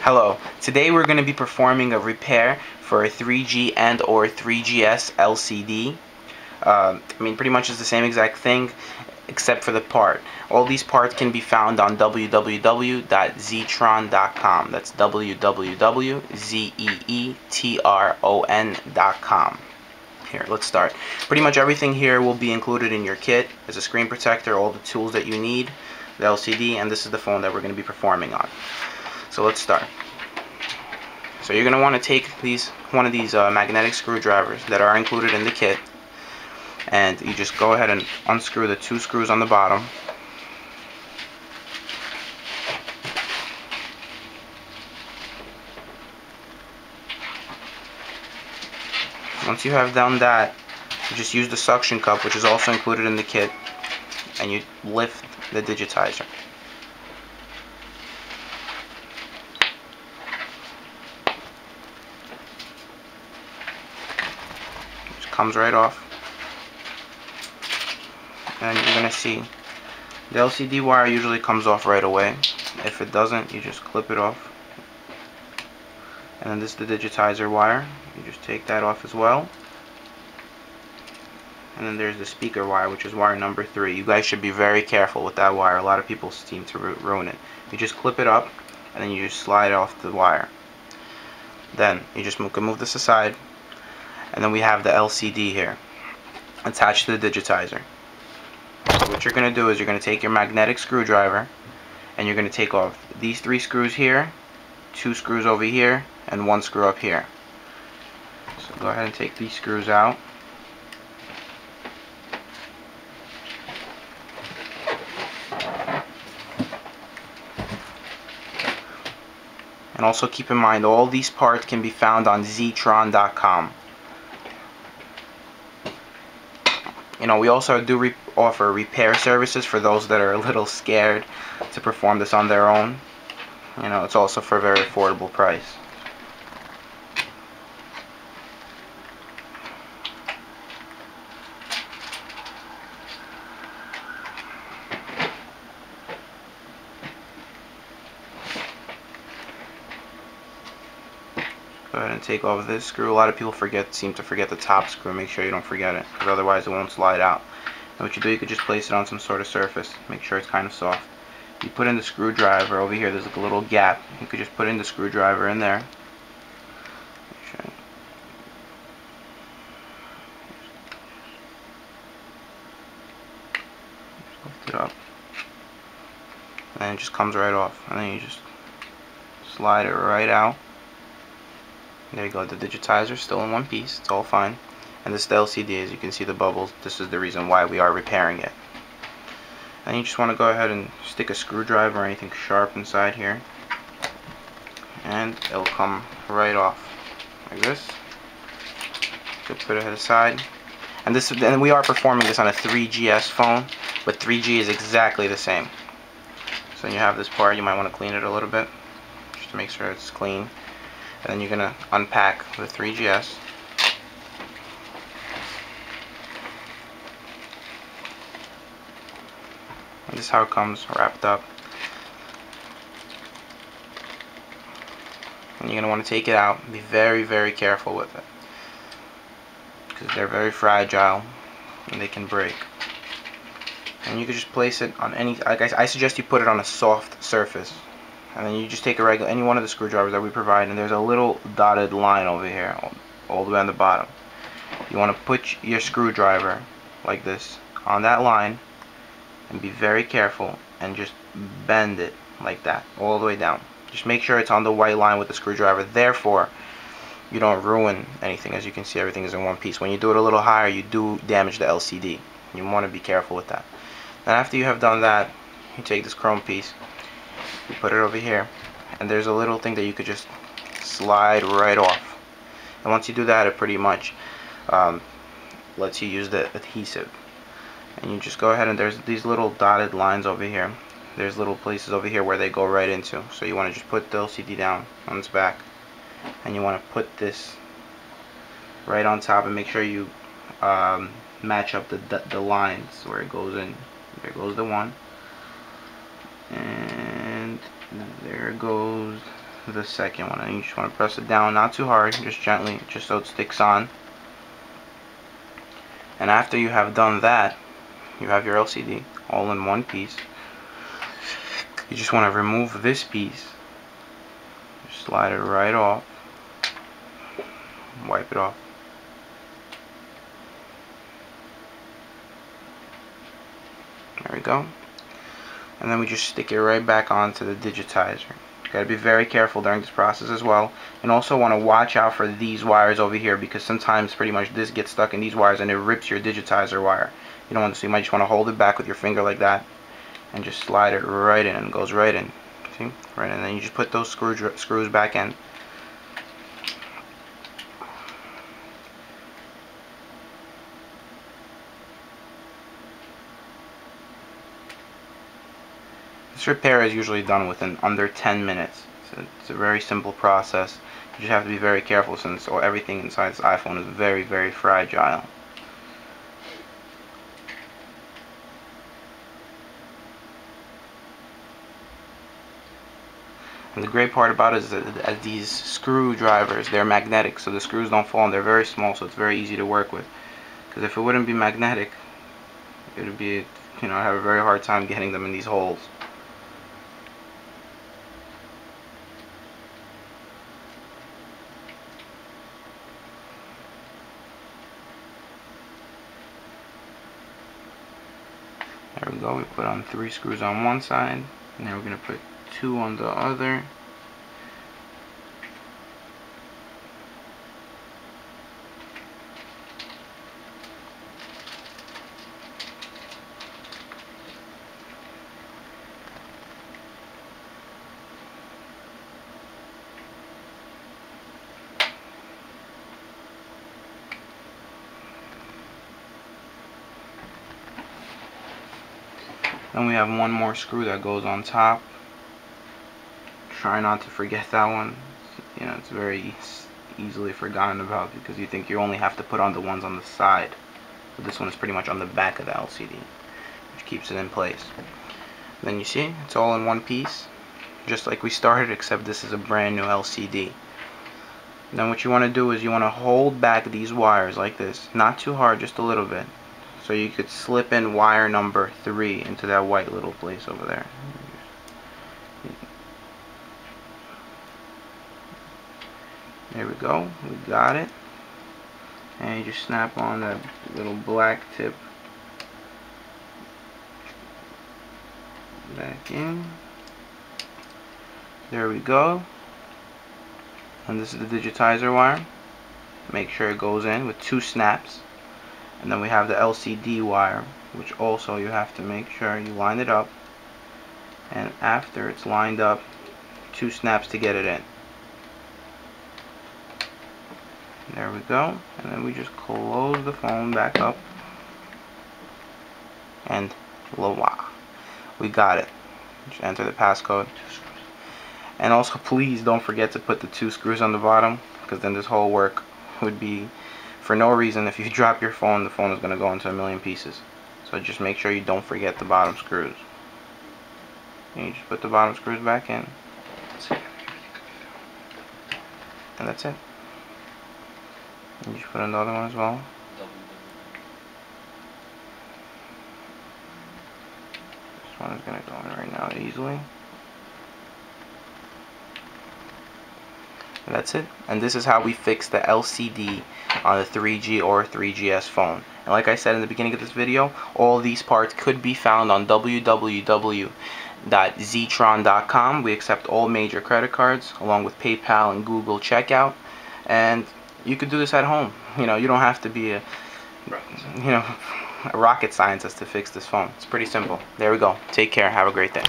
Hello, today we're going to be performing a repair for a 3G and or 3GS LCD. Pretty much it's the same exact thing except for the part. All these parts can be found on www.zeetron.com. That's www.zeetron.com. Here, let's start. Pretty much everything here will be included in your kit. There's a screen protector, all the tools that you need, the LCD, and this is the phone that we're going to be performing on. So let's start. So you're going to want to take one of these magnetic screwdrivers that are included in the kit, and you just go ahead and unscrew the two screws on the bottom. Once you have done that, you just use the suction cup, which is also included in the kit, and you lift the digitizer. Comes right off, and you're gonna see the LCD wire usually comes off right away. If it doesn't, you just clip it off. And then this is the digitizer wire. You just take that off as well. And then there's the speaker wire, which is wire number 3. You guys should be very careful with that wire. A lot of people seem to ruin it. You just clip it up, and then you just slide off the wire. Then you just can move this aside. And then we have the LCD here attached to the digitizer. So what you're going to do is you're going to take your magnetic screwdriver and you're going to take off these 3 screws here, 2 screws over here, and 1 screw up here. So go ahead and take these screws out. And also keep in mind, all these parts can be found on Zeetron.com. We also do offer repair services for those that are a little scared to perform this on their own. It's also for a very affordable price. Go ahead and take off this screw. A lot of people seem to forget the top screw. Make sure you don't forget it, because otherwise it won't slide out. And what you do, you could just place it on some sort of surface. Make sure it's kind of soft. You put in the screwdriver over here. There's like a little gap. You could just put in the screwdriver in there. Lift it up, and then it just comes right off. And then you just slide it right out. There you go, the digitizer is still in one piece, it's all fine. And this is the LCD, as you can see the bubbles. This is the reason why we are repairing it. And you just want to go ahead and stick a screwdriver or anything sharp inside here, and it'll come right off like this. You put it aside. And we are performing this on a 3GS phone, but 3G is exactly the same. So when you have this part, you might want to clean it a little bit just to make sure it's clean. And then you're going to unpack the 3GS. And this is how it comes wrapped up. And you're going to want to take it out. Be very, very careful with it, because they're very fragile and they can break. And you can just place it on I suggest you put it on a soft surface. And then you just take any one of the screwdrivers that we provide, and there's a little dotted line over here, all the way on the bottom. You want to put your screwdriver like this on that line, and be very careful, and just bend it like that, all the way down. Just make sure it's on the white line with the screwdriver, therefore you don't ruin anything. As you can see, everything is in one piece. When you do it a little higher, you do damage the LCD. You want to be careful with that. And after you have done that, you take this chrome piece, you put it over here, and there's a little thing that you could just slide right off. And once you do that, it pretty much lets you use the adhesive. And you just go ahead, and there's these little dotted lines over here. There's little places over here where they go right into. So you want to just put the LCD down on its back, and you want to put this right on top, and make sure you match up the lines where it goes in. There goes the one, and there goes the second one, and you just want to press it down, not too hard, just gently, just so it sticks on. And after you have done that, you have your LCD all in one piece. You just want to remove this piece, just slide it right off, wipe it off. There we go. And then we just stick it right back onto the digitizer. You gotta be very careful during this process as well, and also want to watch out for these wires over here, because sometimes pretty much this gets stuck in these wires and it rips your digitizer wire. You don't want to, so you might just want to hold it back with your finger like that and just slide it right in, and it goes right in. See? Right in, and then you just put those screws back in. This repair is usually done within under 10 minutes. So it's a very simple process. You just have to be very careful, since everything inside this iPhone is very, very fragile. And the great part about it is that these screwdrivers, they're magnetic, so the screws don't fall, and they're very small, so it's very easy to work with. Because if it wouldn't be magnetic, it would be, I'd have a very hard time getting them in these holes. There we go. We put on 3 screws on one side, and then we're going to put 2 on the other. Then we have one more screw that goes on top. Try not to forget that one. It's very easily forgotten about, because you think you only have to put on the ones on the side. But this one is pretty much on the back of the LCD, which keeps it in place. Then you see, it's all in one piece, just like we started, except this is a brand new LCD. Then what you want to do is you want to hold back these wires like this, not too hard, just a little bit, so you could slip in wire number 3 into that white little place over there. There we go, we got it. And you just snap on that little black tip back in. There we go. And this is the digitizer wire. Make sure it goes in with 2 snaps. And then we have the LCD wire, which also you have to make sure you line it up. And after it's lined up, 2 snaps to get it in. There we go. And then we just close the phone back up. And voila, we got it. Just enter the passcode. And also, please don't forget to put the 2 screws on the bottom, because then this whole work would be for no reason. If you drop your phone, the phone is going to go into a million pieces. So just make sure you don't forget the bottom screws. And you just put the bottom screws back in. And that's it. And you just put another one as well. This one is going to go in right now easily. And that's it. And this is how we fix the LCD on the 3G or 3GS phone. And like I said in the beginning of this video, all these parts could be found on www.zeetron.com. We accept all major credit cards, along with PayPal and Google checkout. And you could do this at home. You don't have to be a rocket scientist to fix this phone. It's pretty simple. There we go. Take care. Have a great day.